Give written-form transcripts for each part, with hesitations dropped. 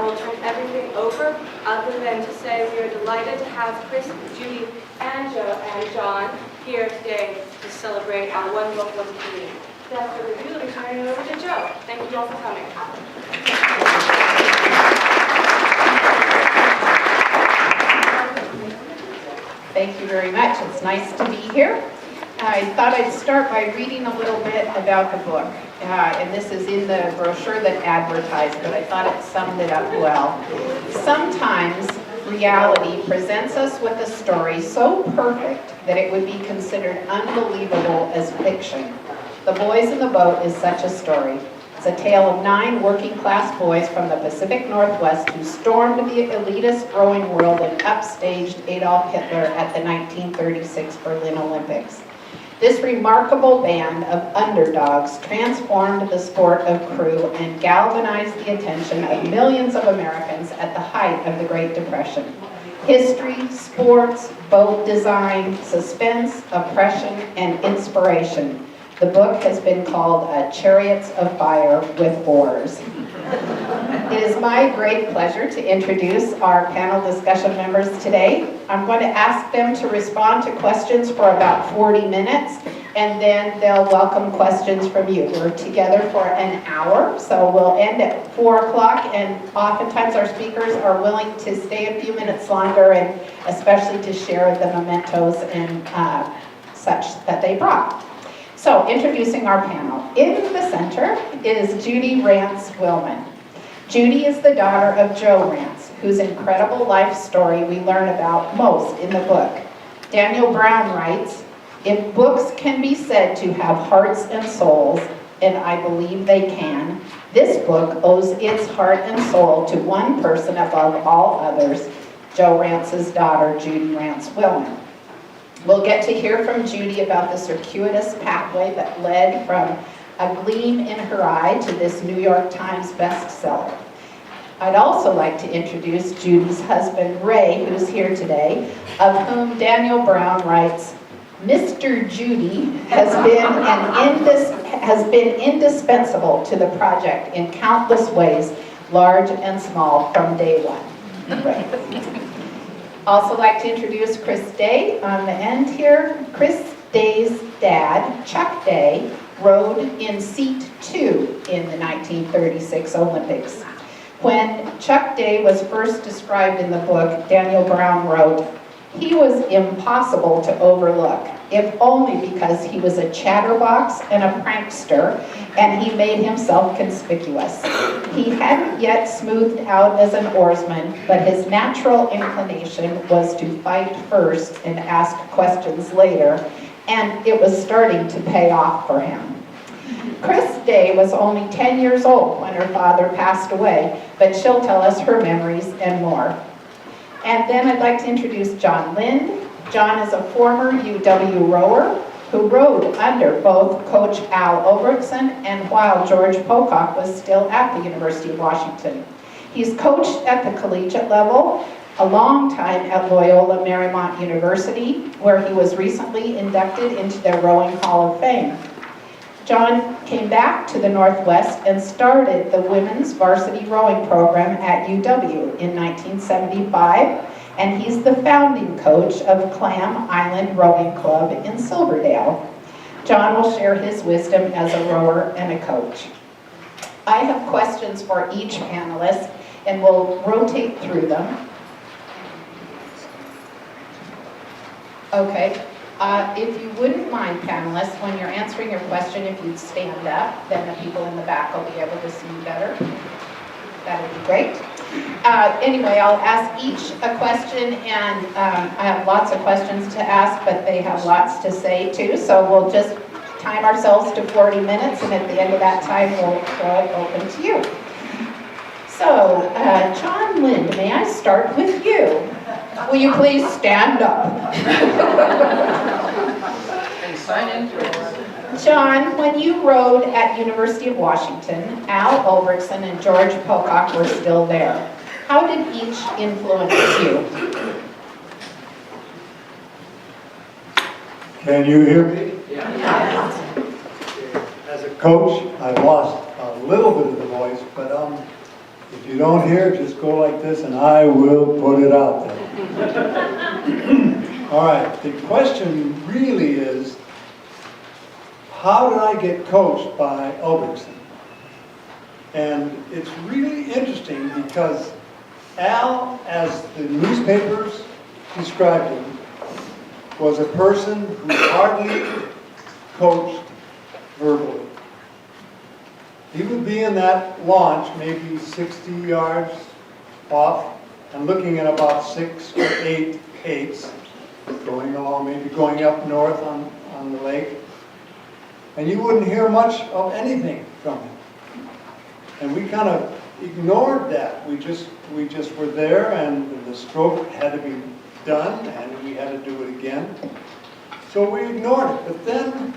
will turn everything over other than to say we are delighted to have Chris, Judy, and Joe and John here today to celebrate our One Book, One Community. Without further ado, let me turn it over to Joe. Thank you all for coming. Thank you very much. It's nice to be here. I thought I'd start by reading a little bit about the book. And this is in the brochure that advertised, but I thought it summed it up well. Sometimes reality presents us with a story so perfect that it would be considered unbelievable as fiction. The Boys in the Boat is such a story. It's a tale of 9 working-class boys from the Pacific Northwest who stormed the elitist rowing world and upstaged Adolf Hitler at the 1936 Berlin Olympics. This remarkable band of underdogs transformed the sport of crew and galvanized the attention of millions of Americans at the height of the Great Depression. History, sports, boat design, suspense, oppression, and inspiration. The book has been called Chariots of Fire with Oars. It is my great pleasure to introduce our panel discussion members today. I'm going to ask them to respond to questions for about 40 minutes, and then they'll welcome questions from you. We're together for an hour, so we'll end at 4 o'clock, and oftentimes our speakers are willing to stay a few minutes longer, and especially to share the mementos and such that they brought. So, introducing our panel. In the center is Judy Rance-Willman. Judy is the daughter of Joe Rance, whose incredible life story we learn about most in the book. Daniel Brown writes, "If books can be said to have hearts and souls, and I believe they can, this book owes its heart and soul to one person above all others, Joe Rance's daughter, Judy Rance-Willman." We'll get to hear from Judy about the circuitous pathway that led from A Gleam in Her Eye to this New York Times bestseller. I'd also like to introduce Judy's husband, Ray, who's here today, of whom Daniel Brown writes, "Mr. Judy has been indispensable to the project in countless ways, large and small, from day one." Ray. Also like to introduce Chris Day on the end here. Chris Day's dad, Chuck Day, rowed in seat 2 in the 1936 Olympics. When Chuck Day was first described in the book, Daniel Brown wrote, "He was impossible to overlook, if only because he was a chatterbox and a prankster, and he made himself conspicuous. He hadn't yet smoothed out as an oarsman, but his natural inclination was to fight first and ask questions later, and it was starting to pay off for him." Chris Day was only 10 years old when her father passed away, but she'll tell us her memories and more. And then I'd like to introduce John Lind. John is a former UW rower who rowed under both Coach Al Overton and while George Pocock was still at the University of Washington. He's coached at the collegiate level, a long time at Loyola Marymount University, where he was recently inducted into their Rowing Hall of Fame. John came back to the Northwest and started the women's varsity rowing program at UW in 1975, and he's the founding coach of Clam Island Rowing Club in Silverdale. John will share his wisdom as a rower and a coach. I have questions for each panelist, and we'll rotate through them. Okay. If you wouldn't mind, panelists, when you're answering your question, if you'd stand up, then the people in the back will be able to see you better. That would be great. Anyway, I'll ask each a question, and I have lots of questions to ask, but they have lots to say too, so we'll just time ourselves to 40 minutes, and at the end of that time, we'll throw it open to you. So, John Lind, may I start with you? Will you please stand up? And sign in. John, when you rowed at University of Washington, Al Overton and George Pocock were still there. How did each influence you? Can you hear me? Yeah. As a coach, I lost a little bit of the voice, but If you don't hear it, just go like this and I will put it out there. All right, the question really is, how did I get coached by Ulbrichtson? And it's really interesting because Al, as the newspapers described him, was a person who hardly coached verbally. He would be in that launch maybe 60 yards off and looking at about 6 or 8 eights going along, maybe going up north on the lake. And you wouldn't hear much of anything from him. And we kind of ignored that. We just were there, and the stroke had to be done, and we had to do it again. So we ignored it. But then,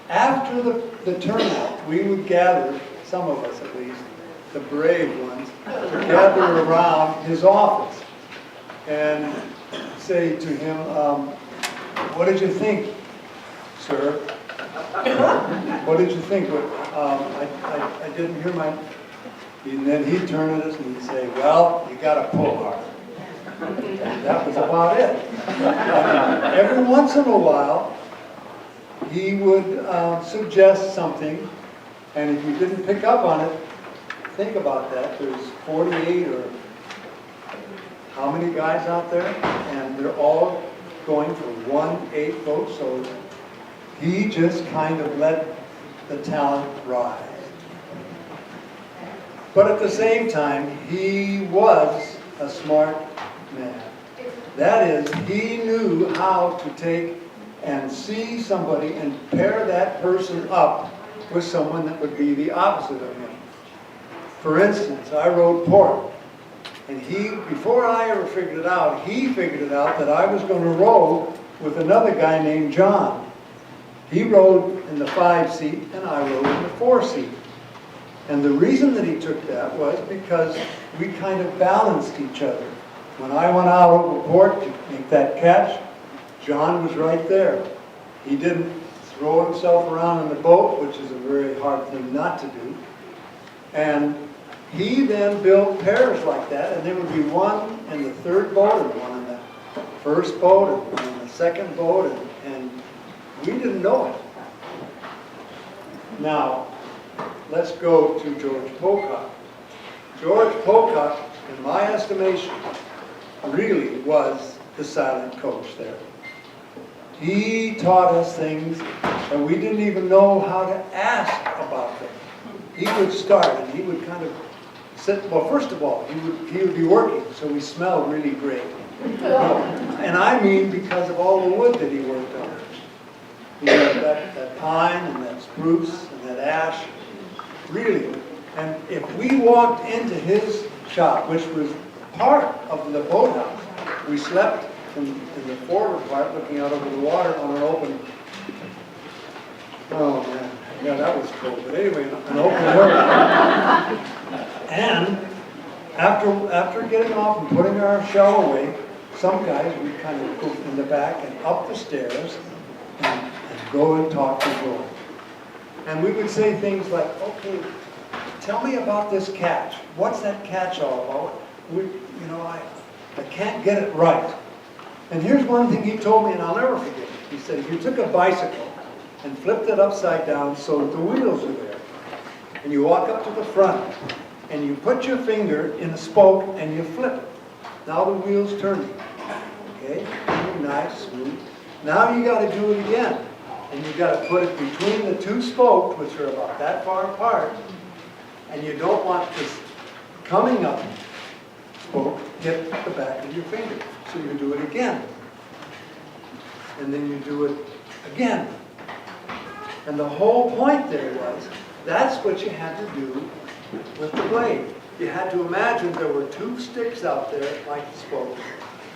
after the turnout, we would gather, some of us at least, the brave ones, would gather around his office and say to him, what did you think, sir? What did you think? I didn't hear my... And then he'd turn at us and he'd say, well, you got to pull hard. That was about it. Every once in a while, he would suggest something, and if you didn't pick up on it, think about that. There's 48 or how many guys out there, and they're all going for 1/8 vote, so he just kind of let the talent rise. But at the same time, he was a smart man. That is, he knew how to take and see somebody and pair that person up with someone that would be the opposite of him. For instance, I rode port, and before I ever figured it out, he figured it out that I was going to row with another guy named John. He rode in the 5 seat, and I rode in the 4 seat. And the reason that he took that was because we kind of balanced each other. When I went out over port to make that catch, John was right there. He didn't throw himself around in the boat, which is a very hard thing not to do. And he then built pairs like that, and there would be one in the 3rd boat and one in the 1st boat and one in the 2nd boat, and we didn't know it. Now, let's go to George Pocock. George Pocock, in my estimation, really was the silent coach there. He taught us things, and we didn't even know how to ask about them. He would start, and he would kind of sit. Well, first of all, he would be working, so we smelled really great. And I mean because of all the wood that he worked on. You know, that pine and that spruce and that ash. Really. And if we walked into his shop, which was part of the boathouse, we slept in the forward part, looking out over the water on an open... Oh, man. Yeah, that was cold. But anyway, an open area. And after getting off and putting our shell away, some guys would kind of go in the back and up the stairs and go and talk to George. And we would say things like, okay, tell me about this catch. What's that catch all about? I can't get it right. And here's one thing he told me, and I'll never forget it. He said, if you took a bicycle and flipped it upside down so that the wheels are there, and you walk up to the front, and you put your finger in the spoke, and you flip it. Now the wheel's turning. Okay? Nice, smooth. Now you got to do it again. And you've got to put it between the 2 spokes, which are about that far apart, and you don't want this coming up spoke hit the back of your finger. So you do it again. And then you do it again. And the whole point there was, that's what you had to do with the blade. You had to imagine there were 2 sticks out there, like the spokes,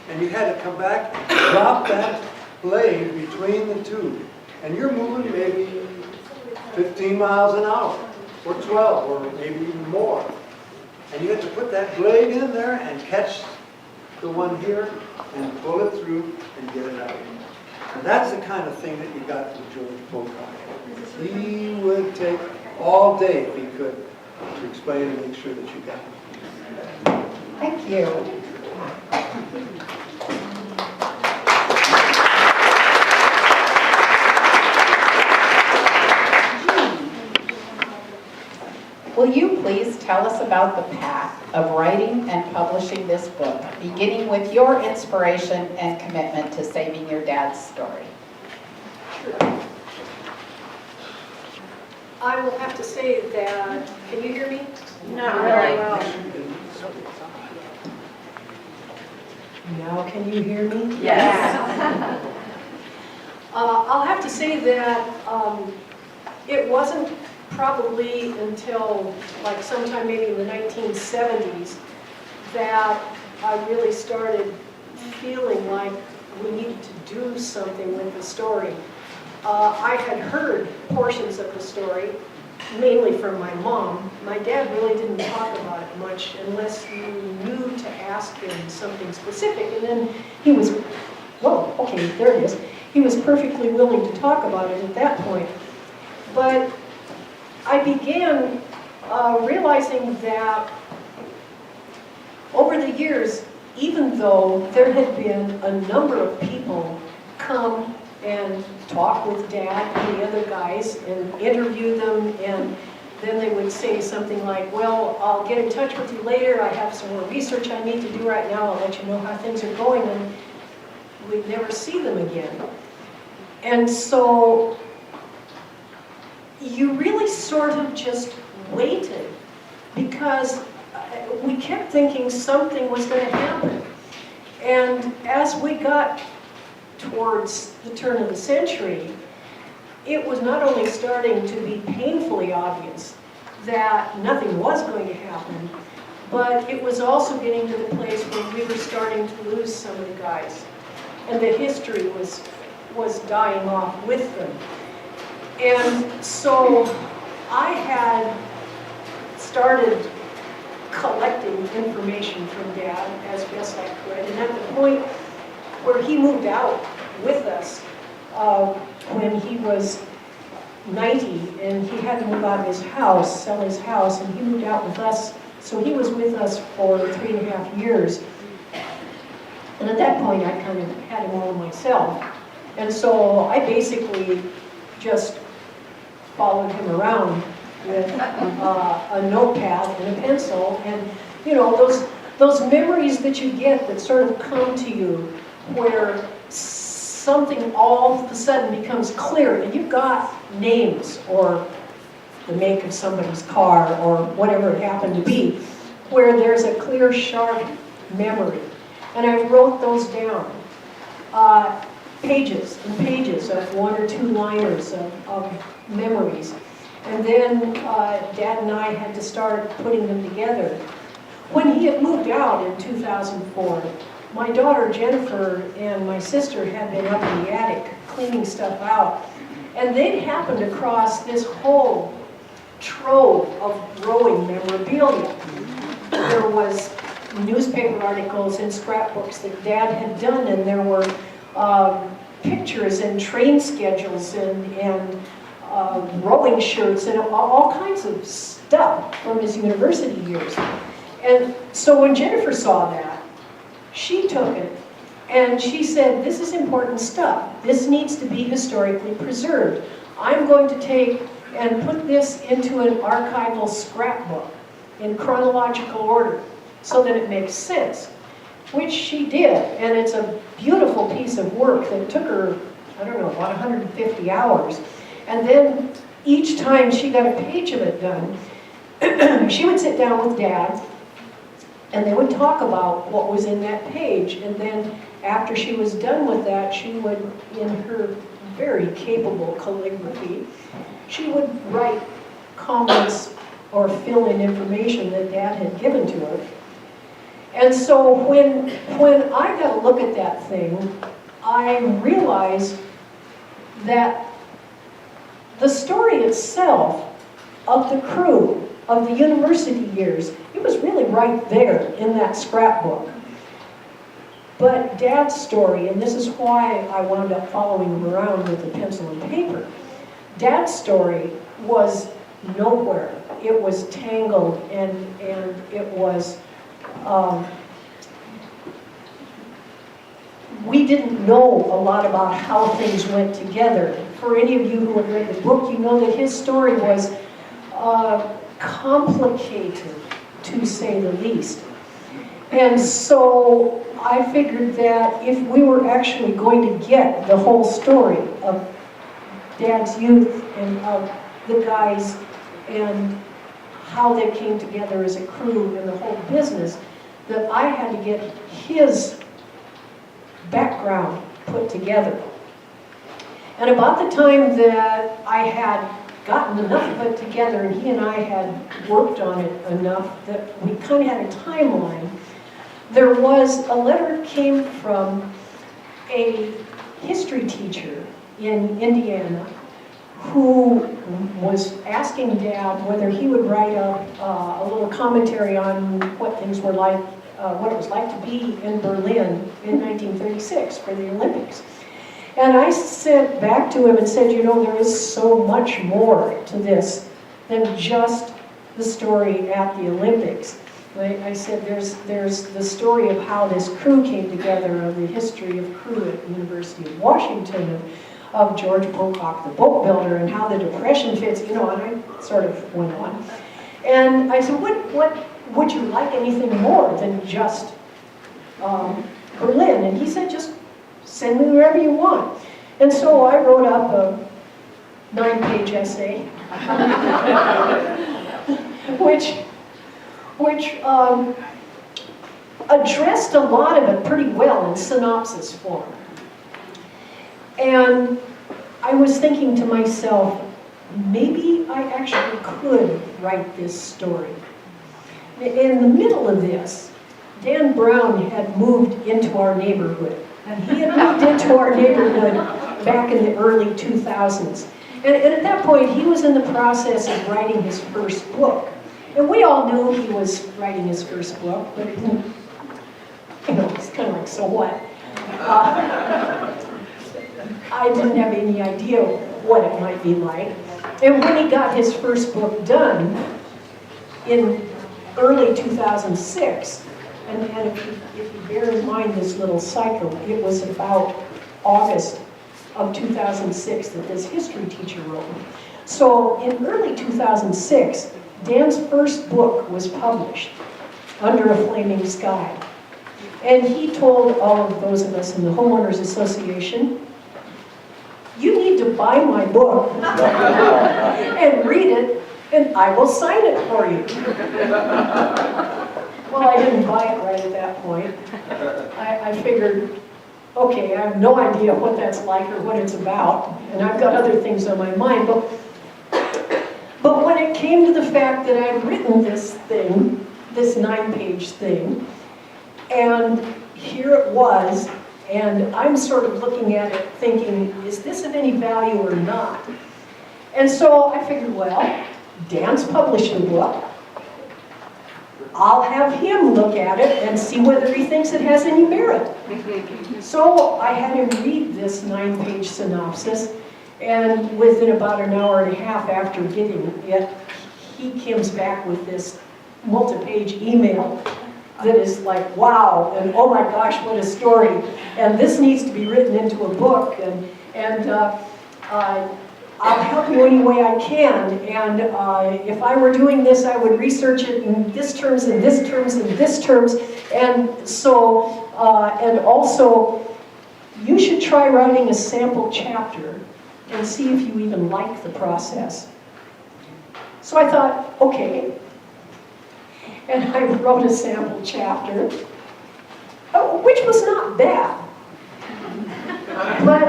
and you had to come back and drop that blade between the 2. And you're moving maybe 15 miles an hour, or 12, or maybe even more. And you have to put that blade in there and catch the one here and pull it through and get it out. And that's the kind of thing that you got from George Pocock. He would take all day, if he could, to explain and make sure that you got it. you. Will you please tell us about the path of writing and publishing this book, beginning with your inspiration and commitment to saving your dad's story? I will have to say that, can you hear me? Not Very really. well. Now can you hear me? Yes. I'll have to say that it wasn't probably until like sometime maybe in the 1970s that I really started feeling like we needed to do something with the story. I had heard portions of the story, mainly from my mom. My dad really didn't talk about it much unless you knew to ask him something specific. And then he was, well, okay, there it is. He was perfectly willing to talk about it at that point. But I began realizing that over the years, even though there had been a number of people come and talk with Dad and the other guys and interview them, and then they would say something like, well, I'll get in touch with you later, I have some more research I need to do right now, I'll let you know how things are going, and we'd never see them again. And so you really sort of just waited, because we kept thinking something was going to happen. And as we got towards the turn of the century, it was not only starting to be painfully obvious that nothing was going to happen, but it was also getting to the place where we were starting to lose some of the guys. And the history was dying off with them. And so I had started collecting information from Dad as best I could. And at the point where he moved out with us, when he was 90 and he had to move out of his house, sell his house, and he moved out with us. So he was with us for 3.5 years. And at that point, I kind of had him all to myself. And so I basically just followed him around with a notepad and a pencil. And, you know, those memories that you get that sort of come to you where something all of a sudden becomes clear, and you've got names or the make of somebody's car or whatever it happened to be, where there's a clear, sharp memory. And I wrote those down. Pages and pages of 1 or 2 liners of memories. And then Dad and I had to start putting them together. When he had moved out in 2004, my daughter Jennifer and my sister had been up in the attic cleaning stuff out. And they'd happened across this whole trove of rowing memorabilia. There was newspaper articles and scrapbooks that Dad had done, and there were pictures and train schedules and rowing shirts and all kinds of stuff from his university years. And so when Jennifer saw that, she took it and she said, this is important stuff. This needs to be historically preserved. I'm going to take and put this into an archival scrapbook in chronological order so that it makes sense, which she did. And it's a beautiful piece of work that took her, I don't know, about 150 hours. And then each time she got a page of it done, she would sit down with Dad and they would talk about what was in that page. And then after she was done with that, she would, in her very capable calligraphy, she would write comments or fill in information that Dad had given to her. And so when I got a look at that thing, I realized that the story itself of the crew of the university years, it was really right there in that scrapbook. But Dad's story, and this is why I wound up following him around with a pencil and paper, Dad's story was nowhere. It was tangled and it was we didn't know a lot about how things went together. For any of you who have read the book, you know that his story was complicated, to say the least. And so I figured that if we were actually going to get the whole story of Dad's youth and of the guys and how they came together as a crew and the whole business, that I had to get his background put together. And about the time that I had gotten enough of it together and he and I had worked on it enough that we kind of had a timeline, there was a letter came from a history teacher in Indiana who was asking Dad whether he would write up a little commentary on what things were like, what it was like to be in Berlin in 1936 for the Olympics. And I sent back to him and said, you know, there is so much more to this than just the story at the Olympics. I said, there's the story of how this crew came together, of the history of crew at the University of Washington, of George Pocock, the boat builder, and how the Depression fits, you know, and I sort of went on. And I said, what would you like anything more than just Berlin? And he said, just send me wherever you want. And so I wrote up a 9-page essay, which addressed a lot of it pretty well in synopsis form. And I was thinking to myself, maybe I actually could write this story. In the middle of this, Dan Brown had moved into our neighborhood. And he had moved into our neighborhood back in the early 2000s. And at that point, he was in the process of writing his first book. And we all knew he was writing his first book, but it didn't, you know, it's kind of like, so what? I didn't have any idea what it might be like. And when he got his first book done in early 2006, and if you bear in mind this little cycle, it was about August of 2006 that this history teacher wrote. So in early 2006, Dan's first book was published, Under a Flaming Sky. And he told all of those of us in the Homeowners Association, you need to buy my book and read it, and I will sign it for you. Well, I didn't buy it right at that point. I figured, okay, I have no idea what that's like or what it's about, and I've got other things on my mind. But when it came to the fact that I'd written this thing, this 9-page thing, and here it was, and I'm sort of looking at it thinking, is this of any value or not? And so I figured, well, Dan's published a book. I'll have him look at it and see whether he thinks it has any merit. So I had him read this 9-page synopsis, and within about an hour and a half after getting it, he comes back with this multi-page email that is like, wow, and oh my gosh, what a story, and this needs to be written into a book, and I'll help you any way I can, and if I were doing this, I would research it in this terms, and this terms, and this terms, and so, and also, you should try writing a sample chapter and see if you even like the process. So I thought, okay, and I wrote a sample chapter, which was not bad, but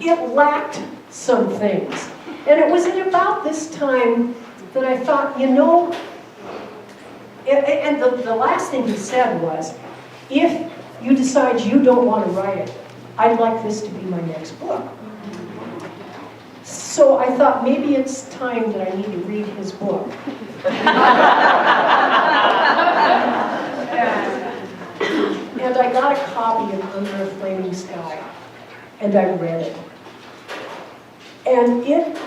it lacked some things. And it was at about this time that I thought, you know, and the last thing he said was, if you decide you don't want to write it, I'd like this to be my next book. So I thought maybe it's time that I need to read his book. And I got a copy of Under a Flaming Sky, and I read it. And it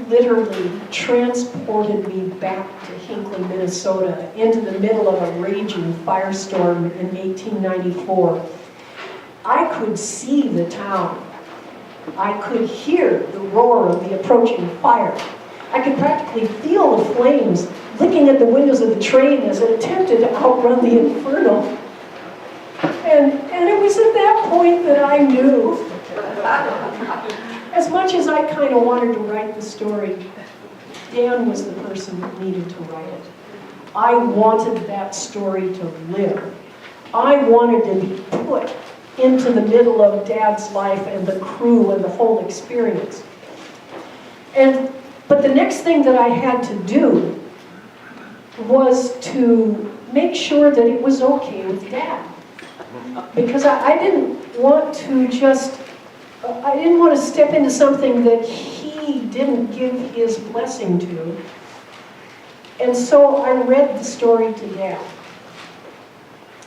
literally transported me back to Hinckley, Minnesota, into the middle of a raging firestorm in 1894. I could see the town. I could hear the roar of the approaching fire. I could practically feel the flames licking at the windows of the train as it attempted to outrun the inferno. And it was at that point that I knew, as much as I kind of wanted to write the story, Dan was the person that needed to write it. I wanted that story to live. I wanted to be put into the middle of Dad's life and the crew and the whole experience. But the next thing that I had to do was to make sure that it was okay with Dad. Because I didn't want to step into something that he didn't give his blessing to. And so I read the story to Dad.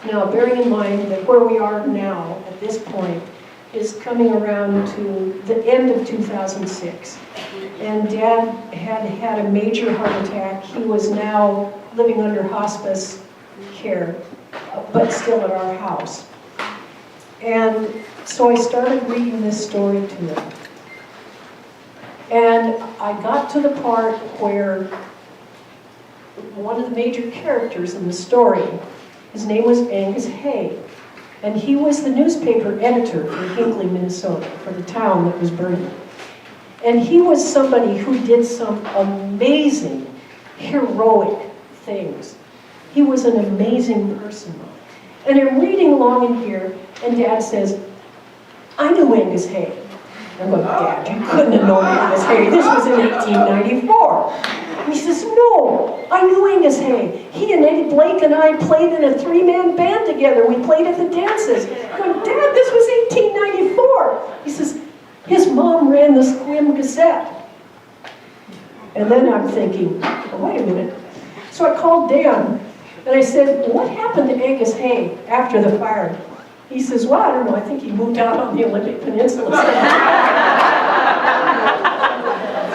Now, bearing in mind that where we are now, at this point, is coming around to the end of 2006. And Dad had a major heart attack. He was now living under hospice care, but still at our house. And so I started reading this story to him. And I got to the part where one of the major characters in the story, his name was Angus Hay, and he was the newspaper editor for Hinckley, Minnesota, for the town that was burning. And he was somebody who did some amazing, heroic things. He was an amazing person. And I'm reading along in here, and Dad says, I knew Angus Hay. I'm going, Dad, you couldn't have known Angus Hay. This was in 1894. And he says, no, I knew Angus Hay. He and Eddie Blake and I played in a 3-man band together. We played at the dances. I'm going, Dad, this was 1894. He says, his mom ran the Squim Gazette. And then I'm thinking, oh, wait a minute. So I called Dan, and I said, what happened to Angus Hay after the fire? He says, well, I don't know, I think he moved out on the Olympic Peninsula.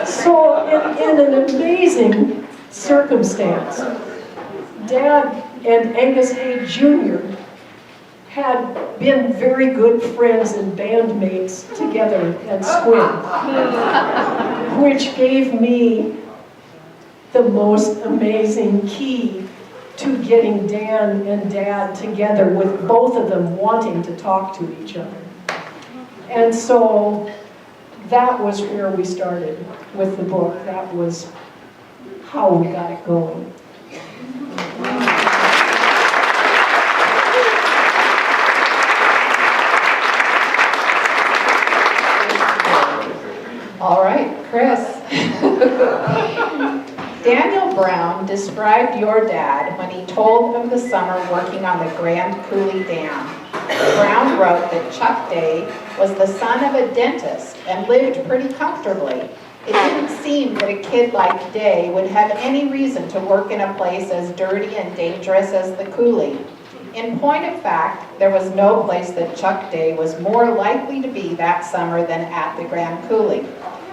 So in an amazing circumstance, Dad and Angus Hay Jr. had been very good friends and bandmates together at Squim, which gave me the most amazing key to getting Dan and Dad together, with both of them wanting to talk to each other. And so that was where we started with the book. That was how we got it going. All right, Chris. Daniel Brown described your dad when he told of the summer working on the Grand Coulee Dam. Brown wrote that Chuck Day was the son of a dentist and lived pretty comfortably. It didn't seem that a kid like Day would have any reason to work in a place as dirty and dangerous as the Coulee. In point of fact, there was no place that Chuck Day was more likely to be that summer than at the Grand Coulee.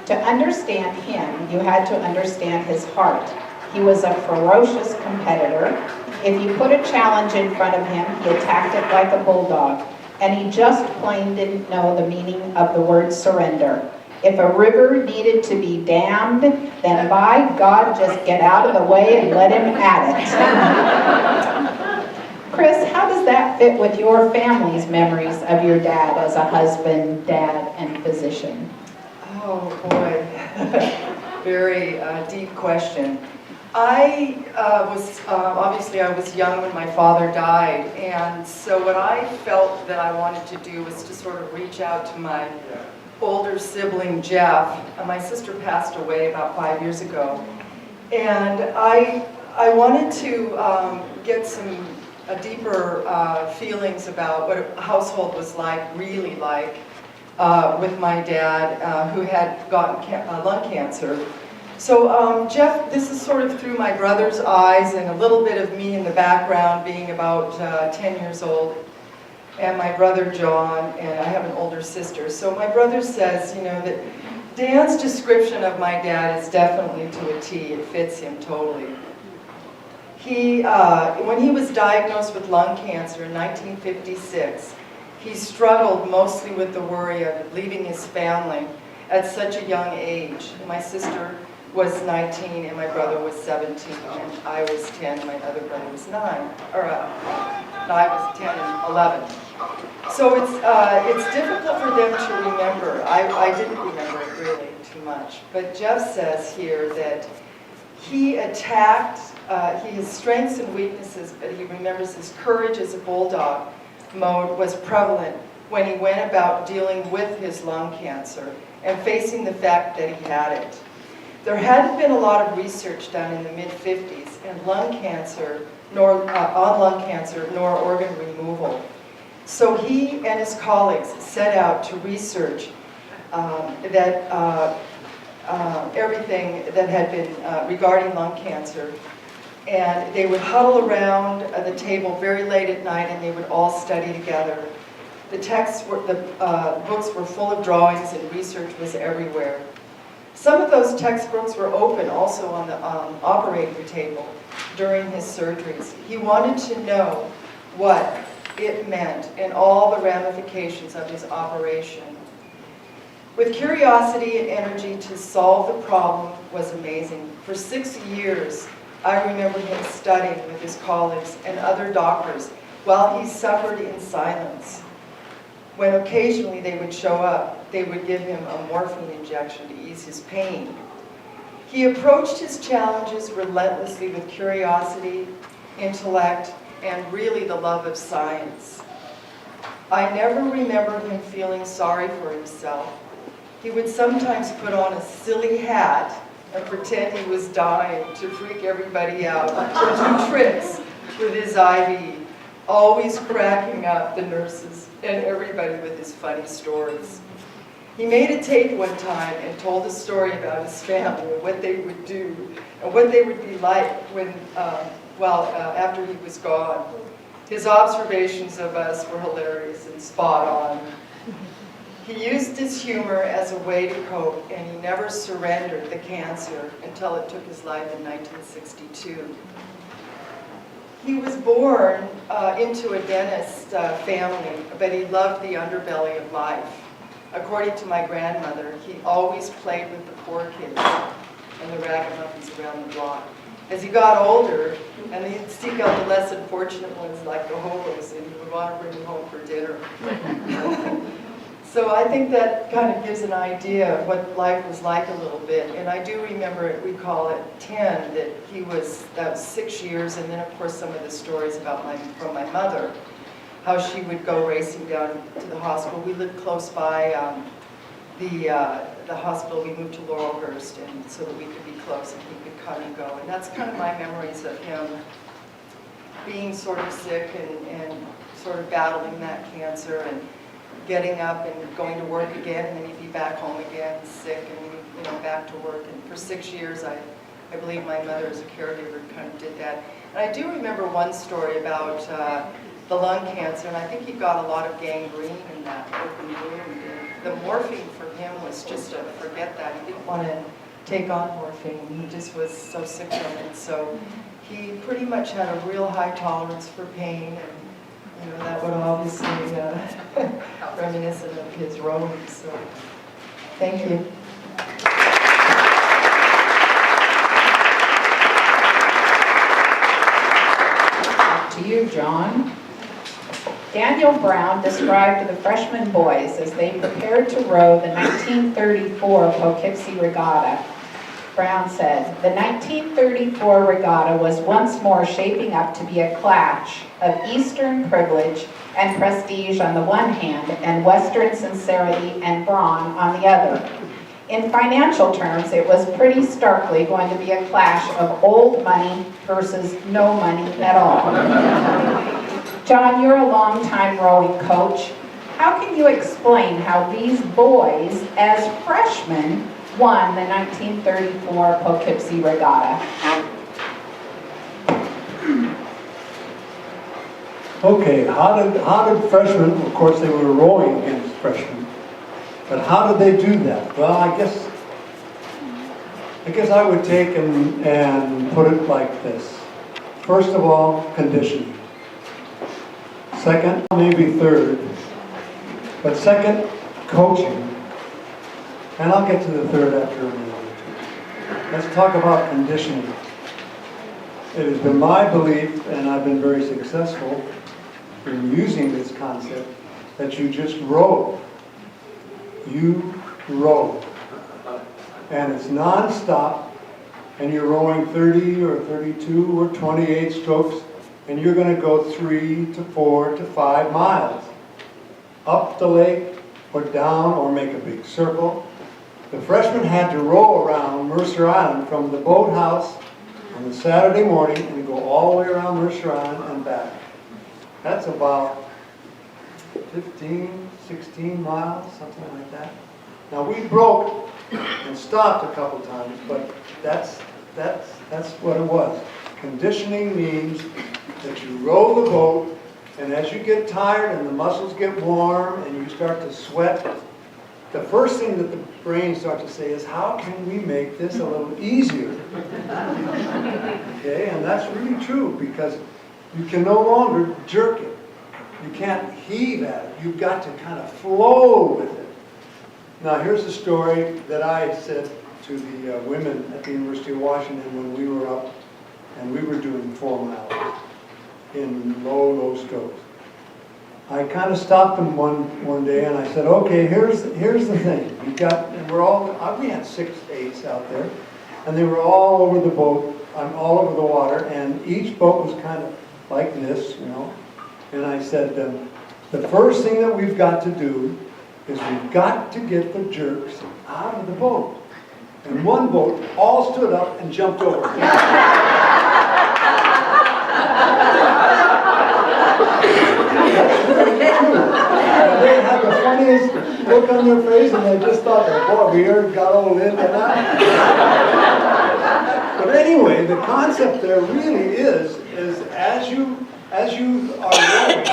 To understand him, you had to understand his heart. He was a ferocious competitor. If you put a challenge in front of him, he attacked it like a bulldog. And he just plain didn't know the meaning of the word surrender. If a river needed to be dammed, then by God, just get out of the way and let him at it. Chris, how does that fit with your family's memories of your dad as a husband, dad, and physician? Oh, boy. Very deep question. I obviously I was young when my father died, and so what I felt that I wanted to do was to sort of reach out to my older sibling, Jeff. My sister passed away about 5 years ago, and I wanted to get some deeper feelings about what a household was like, really like, with my dad, who had gotten lung cancer. So Jeff, this is sort of through my brother's eyes and a little bit of me in the background, being about 10 years old, and my brother John, and I have an older sister. So my brother says, you know, that Dan's description of my dad is definitely to a T. It fits him totally. He, when he was diagnosed with lung cancer in 1956, He struggled mostly with the worry of leaving his family at such a young age. My sister was 19 and my brother was 17, and I was 10 and my other brother was 9, or no, I was 10 and 11. So it's difficult for them to remember. I didn't remember it really too much. But Jeff says here that he attacked, his strengths and weaknesses, but he remembers his courage as a bulldog mode was prevalent when he went about dealing with his lung cancer and facing the fact that he had it. There hadn't been a lot of research done in the mid-50s on lung cancer, nor organ removal. So he and his colleagues set out to research everything that had been regarding lung cancer. And they would huddle around the table very late at night and they would all study together. The books were full of drawings and research was everywhere. Some of those textbooks were open also on the operating table during his surgeries. He wanted to know what it meant and all the ramifications of his operation. With curiosity and energy to solve the problem was amazing. For 6 years, I remember him studying with his colleagues and other doctors while he suffered in silence. When occasionally they would show up, they would give him a morphine injection to ease his pain. He approached his challenges relentlessly with curiosity, intellect, and really the love of science. I never remember him feeling sorry for himself. He would sometimes put on a silly hat and pretend he was dying to freak everybody out, or do tricks with his IV, always cracking up the nurses and everybody with his funny stories. He made a tape one time and told a story about his family and what they would do and what they would be like when, after he was gone. His observations of us were hilarious and spot on. He used his humor as a way to cope, and he never surrendered the cancer until it took his life in 1962. He was born into a dentist family, but he loved the underbelly of life. According to my grandmother, he always played with the poor kids and the ragamuffins around the block. As he got older, and he'd seek out the less unfortunate ones like the hobos, and he would want to bring them home for dinner. So I think that kind of gives an idea of what life was like a little bit. And I do remember, we call it 10, that that was 6 years, and then of course some of the stories from my mother, how she would go racing down to the hospital. We lived close by the hospital. We moved to Laurelhurst, and so that we could be close and he could come and go. And that's kind of my memories of him being sort of sick and sort of battling that cancer and getting up and going to work again, and then he'd be back home again, sick, and back to work. And for 6 years, I believe my mother as a caregiver kind of did that. And I do remember one story about the lung cancer, and I think he got a lot of gangrene in that open wound. And the morphine for him was just to forget that. He didn't want to take on morphine. He just was so sick from it. So he pretty much had a real high tolerance for pain, and that would obviously reminiscent of his road. So thank you. Back to you, John. Daniel Brown described the freshman boys as they prepared to row the 1934 Poughkeepsie Regatta. Brown said, "The 1934 regatta was once more shaping up to be a clash of Eastern privilege and prestige on the one hand, and Western sincerity and brawn on the other. In financial terms, it was pretty starkly going to be a clash of old money versus no money at all." John, you're a longtime rowing coach. How can you explain how these boys, as freshmen, won the 1934 Poughkeepsie Regatta? Okay, how did freshmen, of course they were rowing against freshmen, but how did they do that? Well, I guess I would take and put it like this. First of all, conditioning. Second, maybe third, But second, coaching. And I'll get to the third after a minute or two. Let's talk about conditioning. It has been my belief, and I've been very successful in using this concept, that you just row. You row. And it's non-stop, and you're rowing 30 or 32 or 28 strokes, and you're going to go 3 to 4 to 5 miles. Up the lake, or down, or make a big circle. The freshmen had to row around Mercer Island from the boathouse on the Saturday morning and go all the way around Mercer Island and back. That's about 15, 16 miles, something like that. Now we broke and stopped a couple times, but that's what it was. Conditioning means that you row the boat, and as you get tired and the muscles get warm and you start to sweat, the first thing that the brain starts to say is, how can we make this a little easier? Okay, and that's really true, because you can no longer jerk it. You can't heave at it. You've got to kind of flow with it. Now here's a story that I said to the women at the University of Washington when we were up and we were doing 4 miles in low strokes. I kind of stopped them one day and I said, okay, here's the thing. We had 6 8s out there, and they were all over the boat, all over the water, and each boat was kind of like this, you know. And I said, the first thing that we've got to do is we've got to get the jerks out of the boat. And one boat all stood up and jumped over. They had the funniest look on their face, and they just thought, boy, we got all into that. But anyway, the concept there really is as you are rowing,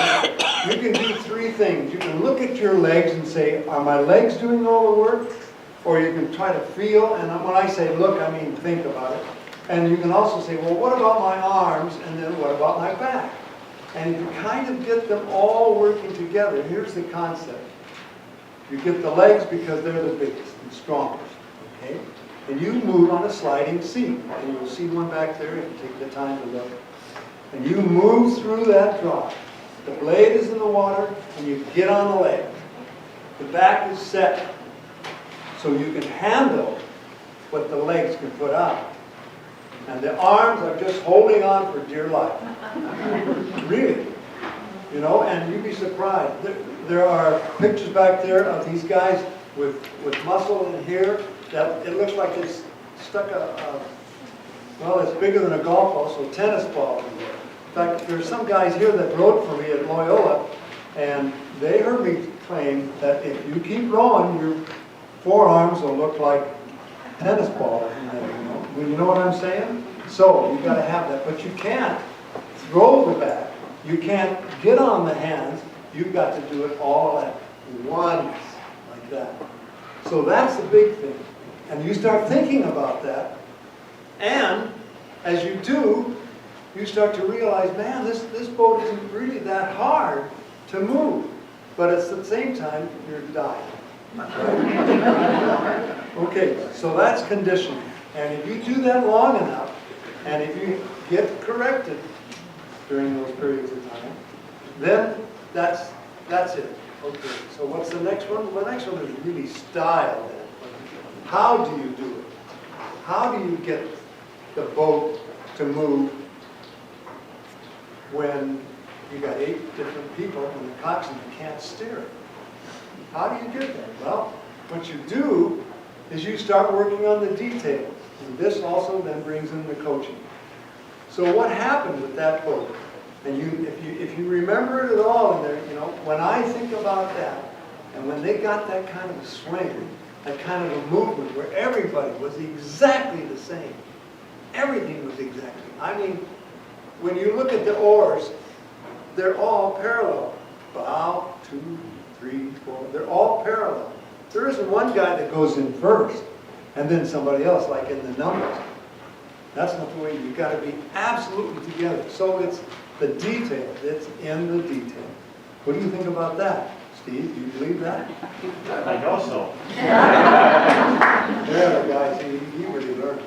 you can do 3 things. You can look at your legs and say, are my legs doing all the work? Or you can try to feel, and when I say look, I mean think about it. And you can also say, well, what about my arms? And then what about my back? And you kind of get them all working together. Here's the concept. You get the legs because they're the biggest and strongest, okay? And you move on a sliding seat. And you'll see one back there if you take the time to look. And you move through that drop. The blade is in the water, and you get on the leg. The back is set so you can handle what the legs can put out. And the arms are just holding on for dear life. Really. You know, and you'd be surprised. There are pictures back there of these guys with muscle in here that it looks like it's stuck well, it's bigger than a golf ball, so a tennis ball in there. In fact, there's some guys here that rowed for me at Loyola, and they heard me claim that if you keep rowing, your forearms will look like tennis balls in there, you know. Well, you know what I'm saying? So, you've got to have that, but you can't throw the back. You can't get on the hands. You've got to do it all at once, like that. So that's the big thing. And you start thinking about that, and as you do, you start to realize, man, this boat isn't really that hard to move. But at the same time, you're dying. Okay, so that's conditioning. And if you do that long enough, and if you get corrected during those periods of time, then that's it. Okay, so what's the next one? Well, the next one is really style then. How do you do it? How do you get the boat to move when you got 8 different people and the coxswain can't steer it? How do you get that? Well, what you do is you start working on the details. And this also then brings in the coaching. So what happened with that boat? And if you remember it at all in there, you know, when I think about that, and when they got that kind of a swing, that kind of a movement where everybody was exactly the same. Everything was exactly. I mean, when you look at the oars, they're all parallel. Bow, 2, 3, 4. They're all parallel. There isn't one guy that goes in first and then somebody else, like in the numbers. That's not the way. You've got to be absolutely together. So it's the detail. It's in the detail. What do you think about that? Steve, do you believe that? I know so. Yeah, the guys, he really learned.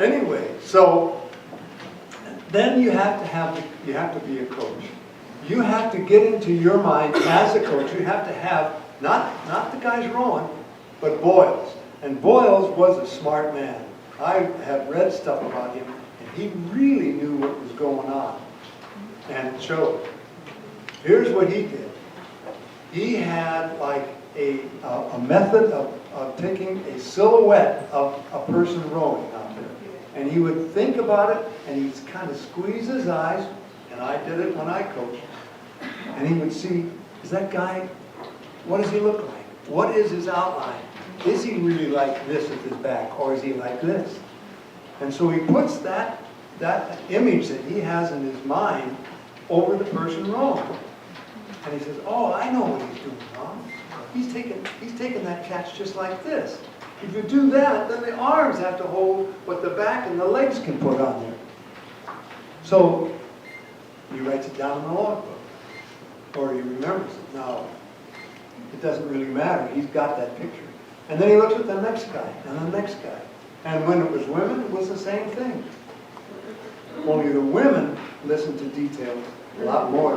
Anyway, so then you have to be a coach. You have to get into your mind as a coach. You have to have not the guys rowing, but Boyles. And Boyles was a smart man. I have read stuff about him, and he really knew what was going on, and it showed. Here's what he did. He had like a method of taking a silhouette of a person rowing out there. And he would think about it, and he'd kind of squeeze his eyes, and I did it when I coached. And he would see, is that guy, what does he look like? What is his outline? Is he really like this at his back, or is he like this? And so he puts that image that he has in his mind over the person rowing. And he says, oh, I know what he's doing, Mom. He's taking that catch just like this. If you do that, then the arms have to hold what the back and the legs can put on there. So he writes it down in the logbook, or he remembers it. Now, it doesn't really matter. He's got that picture. And then he looks at the next guy and the next guy. And when it was women, it was the same thing. Only the women listened to details a lot more.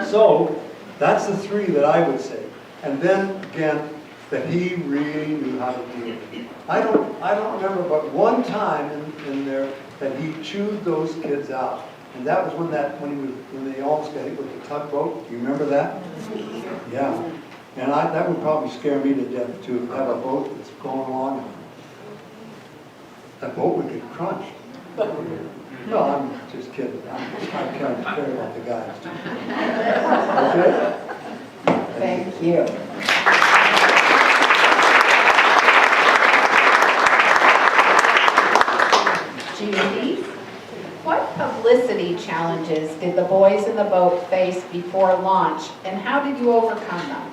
So that's the three that I would say. And then again, that he really knew how to do it. I don't remember but one time in there that he chewed those kids out. And that was when they almost got hit with the tugboat. Do you remember that? Yeah. And that would probably scare me to death too, to have a boat that's going along and that boat would get crunched. No, I'm just kidding. I can't care about the guys. Okay? Thank you. Judy, what publicity challenges did the boys in the boat face before launch, and how did you overcome them?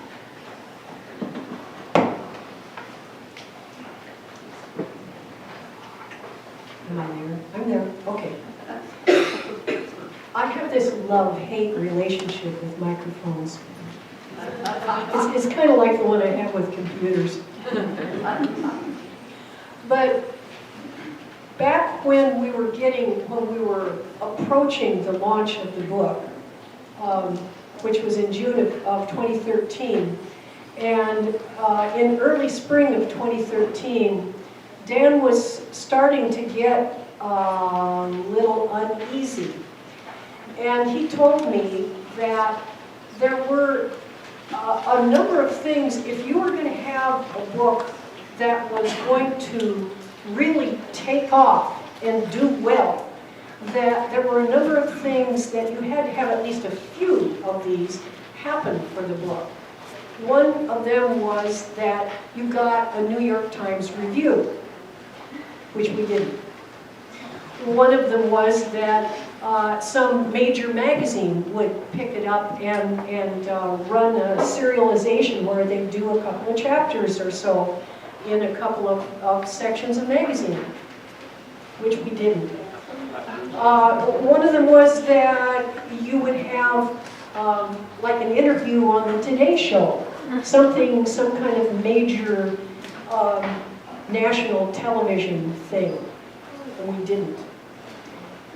Am I there? I'm there, okay. I have this love-hate relationship with microphones. It's kind of like the one I have with computers. But back when we were approaching the launch of the book, which was in June of 2013, and in early spring of 2013, Dan was starting to get a little uneasy. And he told me that there were a number of things, if you were going to have a book that was going to really take off and do well, that there were a number of things that you had to have at least a few of these happen for the book. One of them was that you got a New York Times review, which we didn't. One of them was that some major magazine would pick it up and run a serialization where they do a couple of chapters or so in a couple of sections of magazine, which we didn't. One of them was that you would have like an interview on the Today Show, some kind of major national television thing, and we didn't.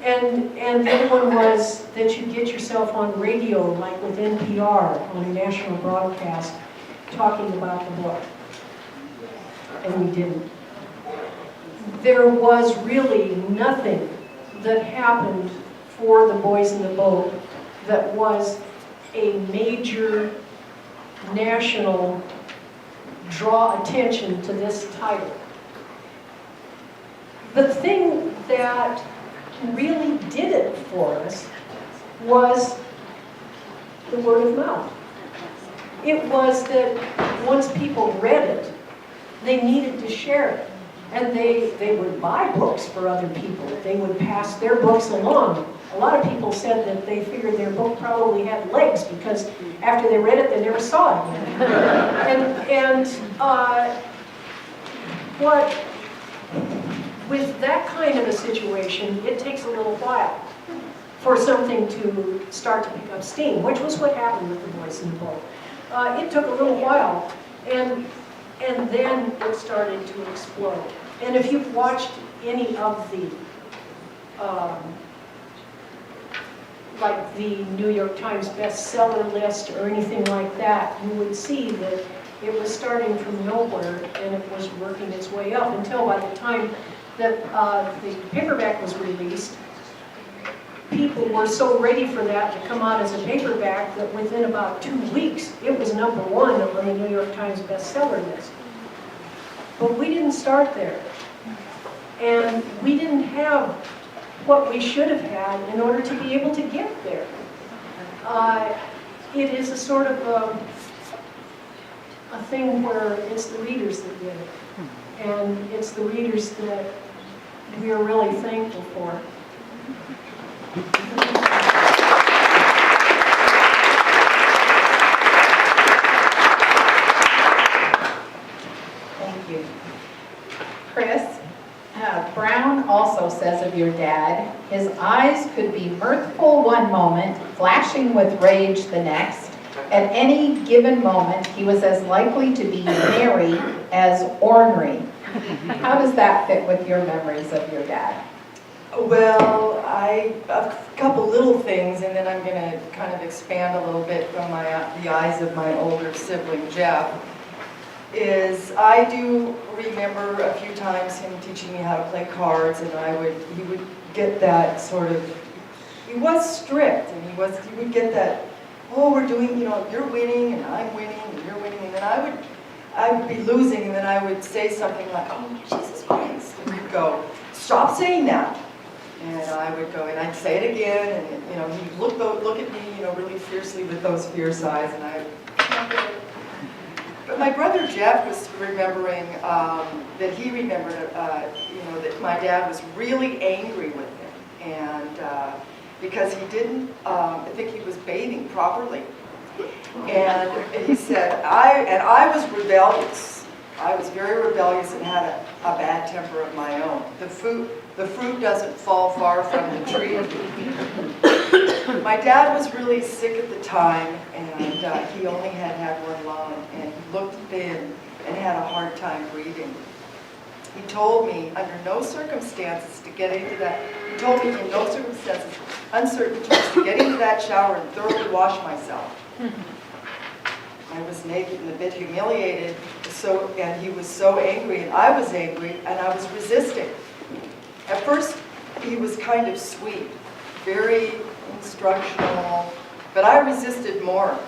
And the other one was that you get yourself on radio, like with NPR, on a national broadcast, talking about the book. And we didn't. There was really nothing that happened for the boys in the boat that was a major national draw attention to this title. The thing that really did it for us was the word of mouth. It was that once people read it, they needed to share it. And they would buy books for other people. They would pass their books along. A lot of people said that they figured their book probably had legs because after they read it, they never saw it again. With that kind of a situation, it takes a little while for something to start to pick up steam, which was what happened with the Boys in the Boat. It took a little while, and then it started to explode. And if you've watched any of the, like the New York Times bestseller list or anything like that, you would see that it was starting from nowhere and it was working its way up until by the time that the paperback was released, people were so ready for that to come out as a paperback that within about 2 weeks, it was #1 on the New York Times bestseller list. But we didn't start there. And we didn't have what we should have had in order to be able to get there. It is a sort of a thing where it's the readers that get it. And it's the readers that we are really thankful for. Thank you. Chris, Brown also says of your dad, his eyes could be mirthful one moment, flashing with rage the next. At any given moment, he was as likely to be merry as ornery. How does that fit with your memories of your dad? Well, a couple little things, and then I'm going to kind of expand a little bit from the eyes of my older sibling, Jeff, is I do remember a few times him teaching me how to play cards, and he would get that sort of, he was strict, and he would get that, oh, we're doing, you're winning, and I'm winning, and you're winning, and then I would be losing, and then I would say something like, oh, Jesus Christ, and he'd go, stop saying that. And I would go, and I'd say it again, and he'd look at me, really fiercely with those fierce eyes, and But my brother Jeff was remembering that he remembered, that my dad was really angry with him, and because he didn't, I think he was bathing properly, and he said, I was rebellious. I was very rebellious and had a bad temper of my own. The fruit doesn't fall far from the tree. My dad was really sick at the time, and he only had one lung, and he looked thin and had a hard time breathing. He told me under no circumstances to get into that, he told me in no circumstances, uncertain terms, to get into that shower and thoroughly wash myself. I was naked and a bit humiliated, and he was so angry, and I was angry, and I was resisting. At first, he was kind of sweet, very instructional, but I resisted more.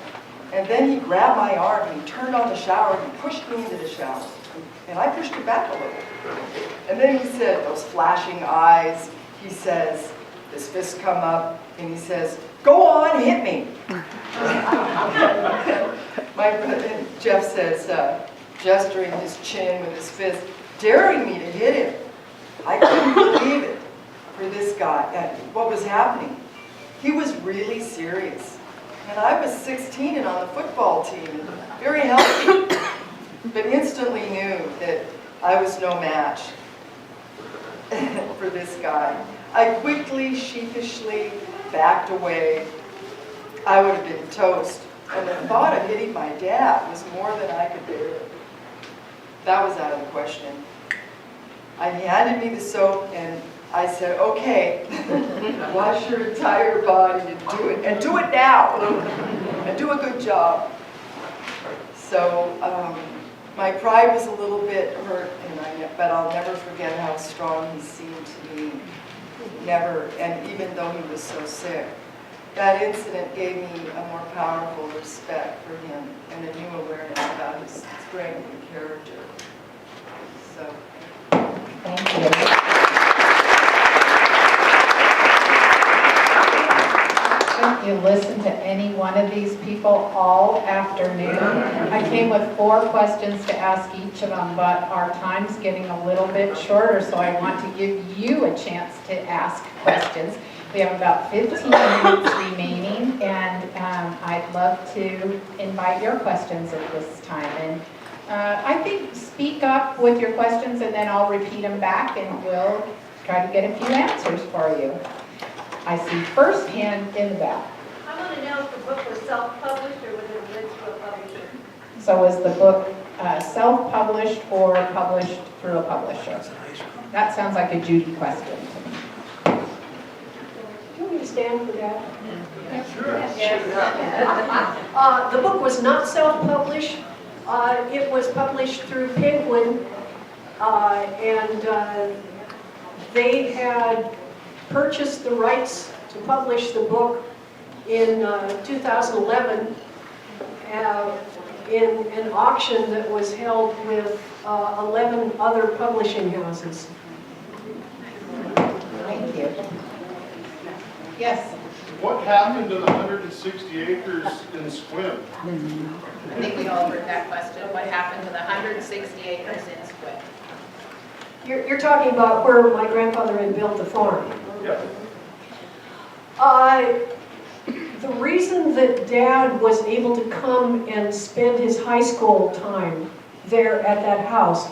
And then he grabbed my arm, and he turned on the shower, and he pushed me into the shower. And I pushed him back a little. And then he said, those flashing eyes, he says, his fists come up, and he says, go on, hit me. Jeff says, gesturing his chin with his fist, daring me to hit him. I couldn't believe it for this guy, what was happening. He was really serious. And I was 16 and on the football team, very healthy, but instantly knew that I was no match for this guy. I quickly, sheepishly backed away. I would have been toast. And the thought of hitting my dad was more than I could bear. That was out of the question. He handed me the soap, and I said, okay, wash your entire body and do it now, and do a good job. So my pride was a little bit hurt, but I'll never forget how strong he seemed to me. Never, and even though he was so sick. That incident gave me a more powerful respect for him and a new awareness about his strength and character. So. Thank you. Shouldn't you listen to any one of these people all afternoon? I came with 4 questions to ask each of them, but our time's getting a little bit shorter, so I want to give you a chance to ask questions. We have about 15 minutes remaining, and I'd love to invite your questions at this time. And I think speak up with your questions, and then I'll repeat them back, and we'll try to get a few answers for you. I see first hand in the back. I want to know if the book was self-published or was it released to a publisher? So is the book self-published or published through a publisher? That sounds like a Judy question to me. Do you want me to stand for that? The book was not self-published. It was published through Penguin, and they had purchased the rights to publish the book in 2011 in an auction that was held with 11 other publishing houses. Thank you. Yes, What happened to the 160 acres in Squim? I think we all heard that question. What happened to the 160 acres in Squid? You're talking about where my grandfather had built the farm. Yep. The reason that Dad was able to come and spend his high school time there at that house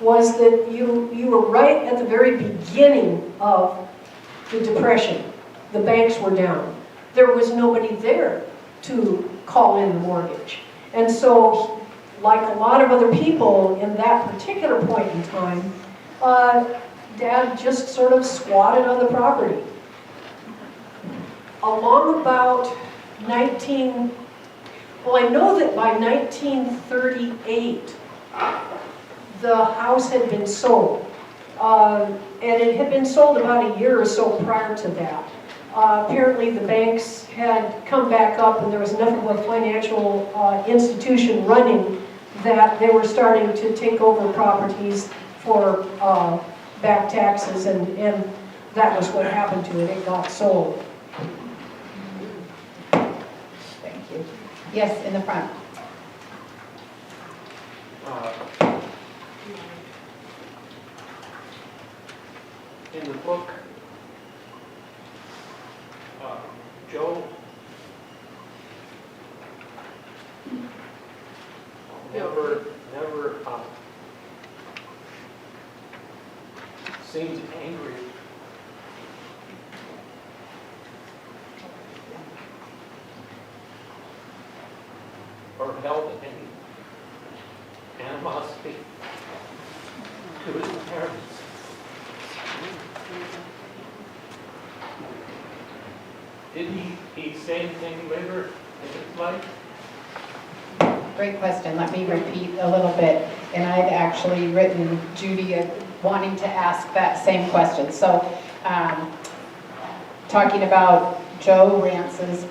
was that you were right at the very beginning of the Depression. The banks were down. There was nobody there to call in the mortgage. And so, like a lot of other people in that particular point in time, Dad just sort of squatted on the property. Along about I know that by 1938, the house had been sold. And it had been sold about a year or so prior to that. Apparently the banks had come back up and there was enough of a financial institution running that they were starting to take over properties for back taxes, and that was what happened to it. It got sold. Thank you. Yes, in the front. In the book, Joe never seems angry. Or held any animosity to his parents. Did he say anything later in his life? Great question. Let me repeat a little bit. And I'd actually written Judy wanting to ask that same question. So, talking about Joe Rance's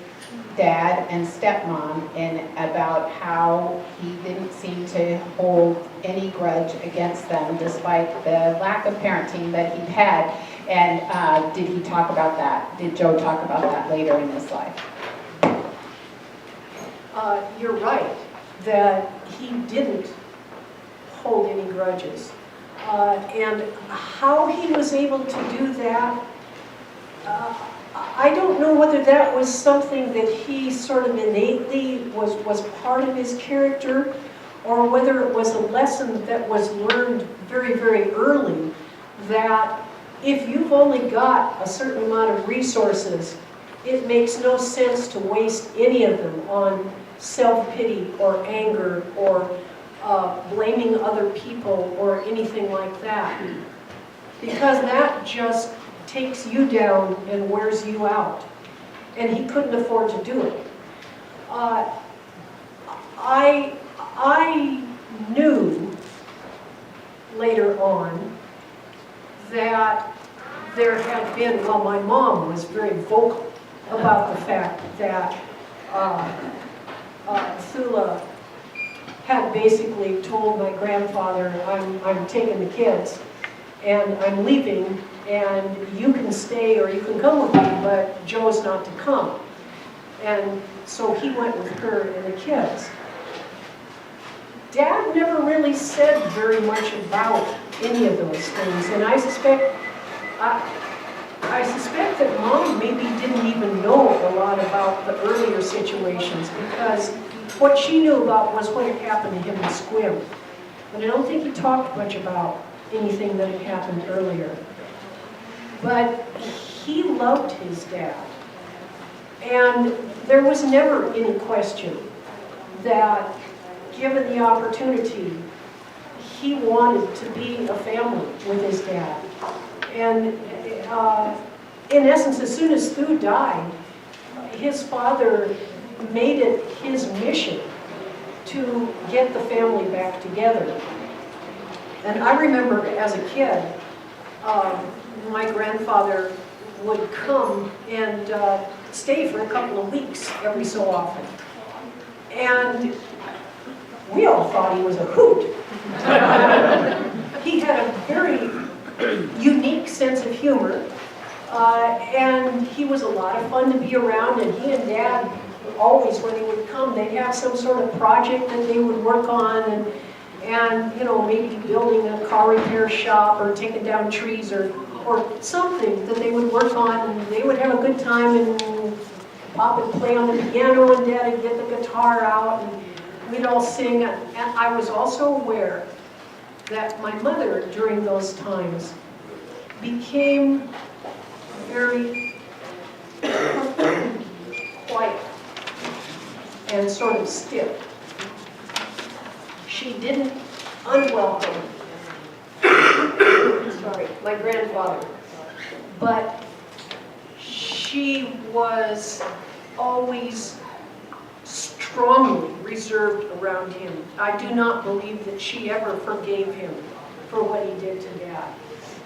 dad and stepmom, and about how he didn't seem to hold any grudge against them despite the lack of parenting that he'd had. And did he talk about that? Did Joe talk about that later in his life? You're right that he didn't hold any grudges. And how he was able to do that, I don't know whether that was something that he sort of innately was part of his character, or whether it was a lesson that was learned very, very early, that if you've only got a certain amount of resources, it makes no sense to waste any of them on self-pity or anger or blaming other people or anything like that. Because that just takes you down and wears you out. And he couldn't afford to do it. I knew later on that there had been, well, my mom was very vocal about the fact that Thula had basically told my grandfather, I'm taking the kids and I'm leaving, and you can stay or you can come with me, but Joe's not to come. And so he went with her and the kids. Dad never really said very much about any of those things, and I suspect that Mom maybe didn't even know a lot about the earlier situations, because what she knew about was what had happened to him in Squim. But I don't think he talked much about anything that had happened earlier. But he loved his dad. And there was never any question that, given the opportunity, he wanted to be a family with his dad. And in essence, as soon as Stu died, his father made it his mission to get the family back together. And I remember as a kid, my grandfather would come and stay for a couple of weeks every so often. And we all thought he was a hoot. He had a very unique sense of humor, and he was a lot of fun to be around, and he and Dad, always when he would come, they'd have some sort of project that they would work on, and you know, maybe building a car repair shop or taking down trees or something that they would work on, and they would have a good time, and Pop would play on the piano and Dad would get the guitar out, and we'd all sing. And I was also aware that my mother, during those times, became very quiet and sort of stiff. She didn't unwelcome, sorry, my grandfather, but she was always strongly reserved around him. I do not believe that she ever forgave him for what he did to Dad.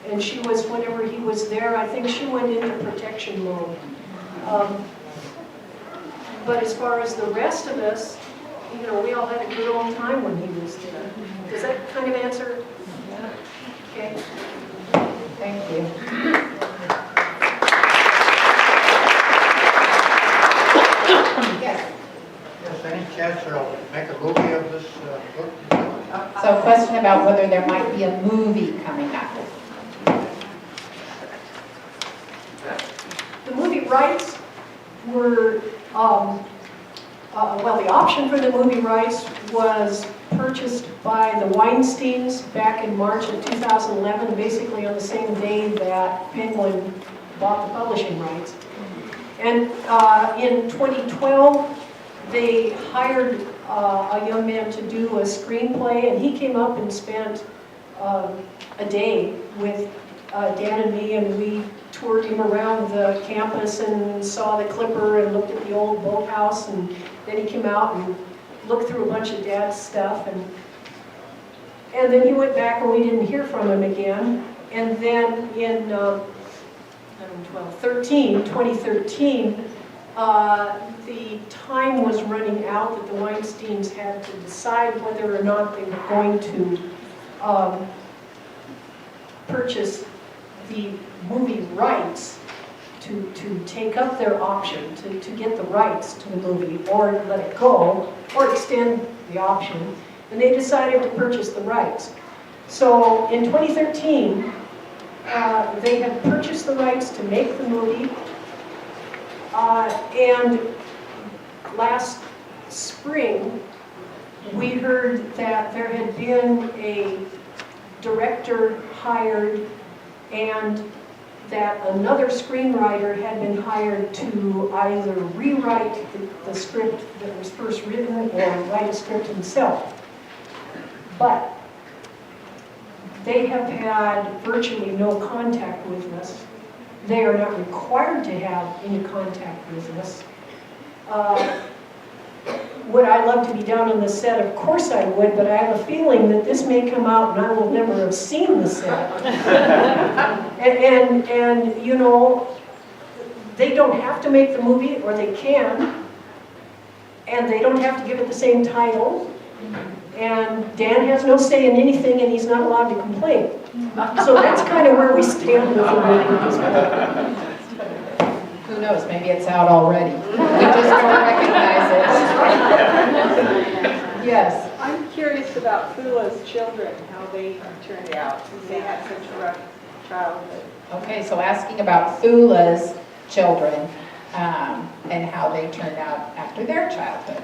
And she was, whenever he was there, I think she went into protection mode. But as far as the rest of us, you know, we all had a good old time when he was there. Does that kind of answer? Okay. Thank you. Yes. Yes, any chance they'll make a movie of this book? So a question about whether there might be a movie coming up. The movie rights were, well, the option for the movie rights was purchased by the Weinsteins back in March of 2011, basically on the same day that Penguin bought the publishing rights. And in 2012, they hired a young man to do a screenplay, and he came up and spent a day with Dan and me, and we toured him around the campus and saw the Clipper and looked at the old boathouse, and then he came out and looked through a bunch of Dad's stuff, and then he went back and we didn't hear from him again. And then in 2013, the time was running out that the Weinsteins had to decide whether or not they were going to purchase the movie rights to take up their option, to get the rights to the movie, or let it go, or extend the option, and they decided to purchase the rights. So in 2013, they had purchased the rights to make the movie, and last spring, we heard that there had been a director hired and that another screenwriter had been hired to either rewrite the script that was first written or write a script himself. But they have had virtually no contact with us. They are not required to have any contact with us. Would I love to be down on the set? Of course I would, but I have a feeling that this may come out and I will never have seen the set. and you know, they don't have to make the movie, or they can, and they don't have to give it the same title. And Dan has no say in anything, and he's not allowed to complain. So that's kind of where we stand with the movie at this point. Who knows, maybe it's out already. We just don't recognize it. Yes. I'm curious about Fula's children, how they turned out, since they had such a rough childhood. Okay, so asking about Thula's children and how they turned out after their childhood.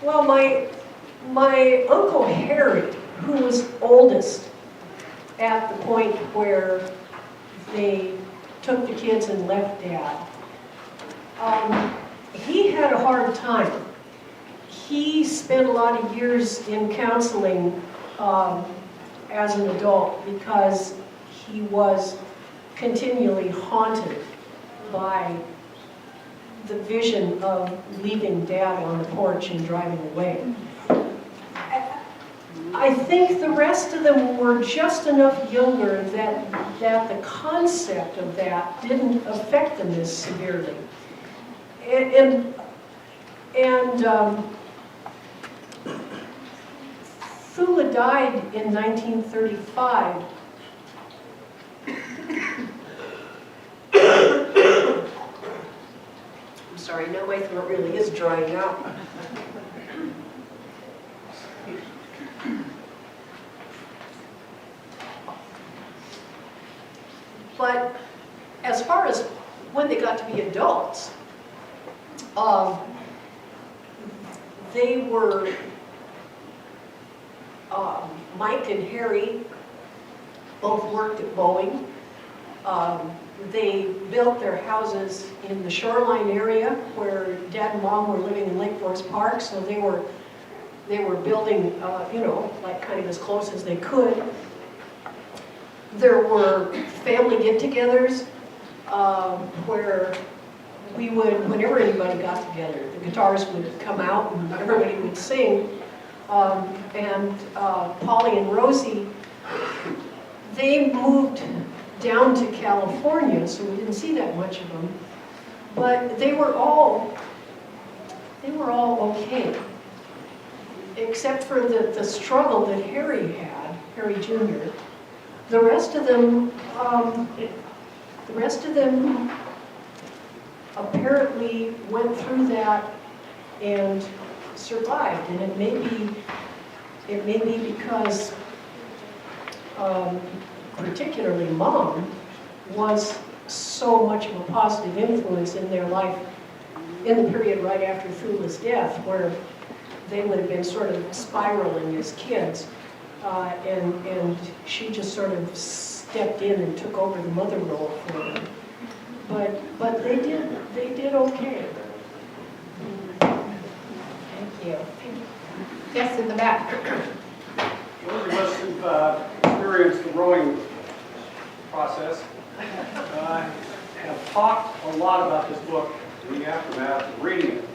Well, my Uncle Harry, who was oldest, at the point where they took the kids and left Dad. He had a hard time. He spent a lot of years in counseling as an adult because he was continually haunted by the vision of leaving Dad on the porch and driving away. I think the rest of them were just enough younger that the concept of that didn't affect them as severely. And Fula died in 1935. I'm sorry, now my throat really is drying out. But as far as when they got to be adults, they were, Mike and Harry both worked at Boeing. They built their houses in the shoreline area where Dad and Mom were living in Lake Forest Park, so they were building, you know, like kind of as close as they could. There were family get-togethers where we would, whenever anybody got together, the guitars would come out and everybody would sing. Polly and Rosie, they moved down to California, so we didn't see that much of them. But they were all okay, except for the struggle that Harry had, Harry Jr. The rest of them apparently went through that and survived, and it may be because particularly Mom was so much of a positive influence in their life in the period right after Fula's death, where they would have been sort of spiraling as kids. And she just sort of stepped in and took over the mother role for them. But they did okay. Thank you. Yes, in the back. Those of us who've experienced the rowing process have talked a lot about this book in the aftermath of reading it.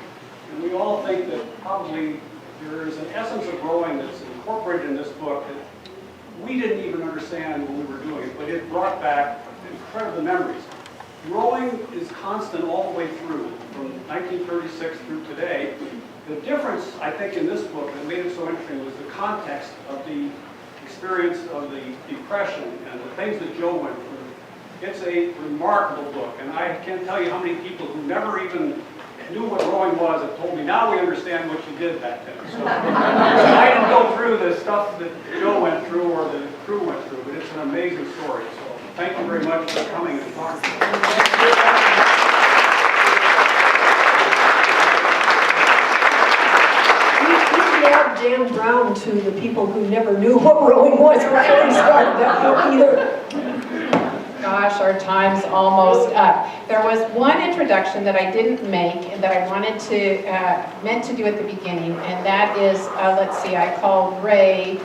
And we all think that probably there is an essence of rowing that's incorporated in this book that we didn't even understand when we were doing it, but it brought back incredible memories. Rowing is constant all the way through, from 1936 through today. The difference, I think, in this book that made it so interesting was the context of the experience of the Depression and the things that Joe went through. It's a remarkable book, and I can't tell you how many people who never even knew what rowing was have told me, now we understand what you did back then. So I didn't go through the stuff that Joe went through or the crew went through, but it's an amazing story. So thank you very much for coming and talking to us. Dan Brown to the people who never knew what rowing was before he started that book either. Gosh, our time's almost up. There was one introduction that I didn't make and that I wanted to, meant to do at the beginning, and that is, let's see, I called Ray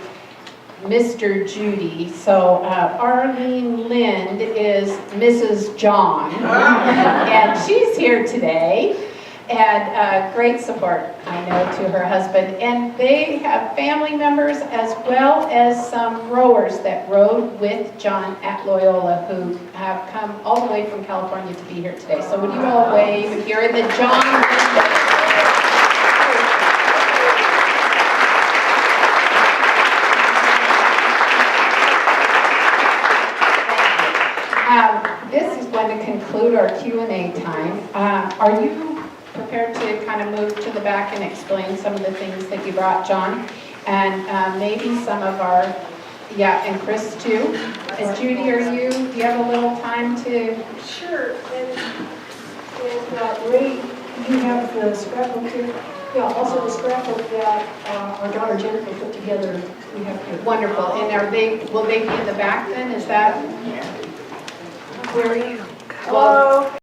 Mr. Judy. So Arlene Lind is Mrs. John, and she's here today. And great support, I know, to her husband. And they have family members as well as some rowers that rowed with John at Loyola who have come all the way from California to be here today. So would you all wave if you're in the John? This is going to conclude our Q&A time. Are you prepared to kind of move to the back and explain some of the things that you brought, John? And maybe some of our, yeah, and Chris too. And Judy, do you have a little time to? Sure, and Ray, you have the scrapbook here. Yeah, also the scrapbook that our daughter Jennifer put together We have to. Wonderful. And will they be in the back then? Is that? Where? Well,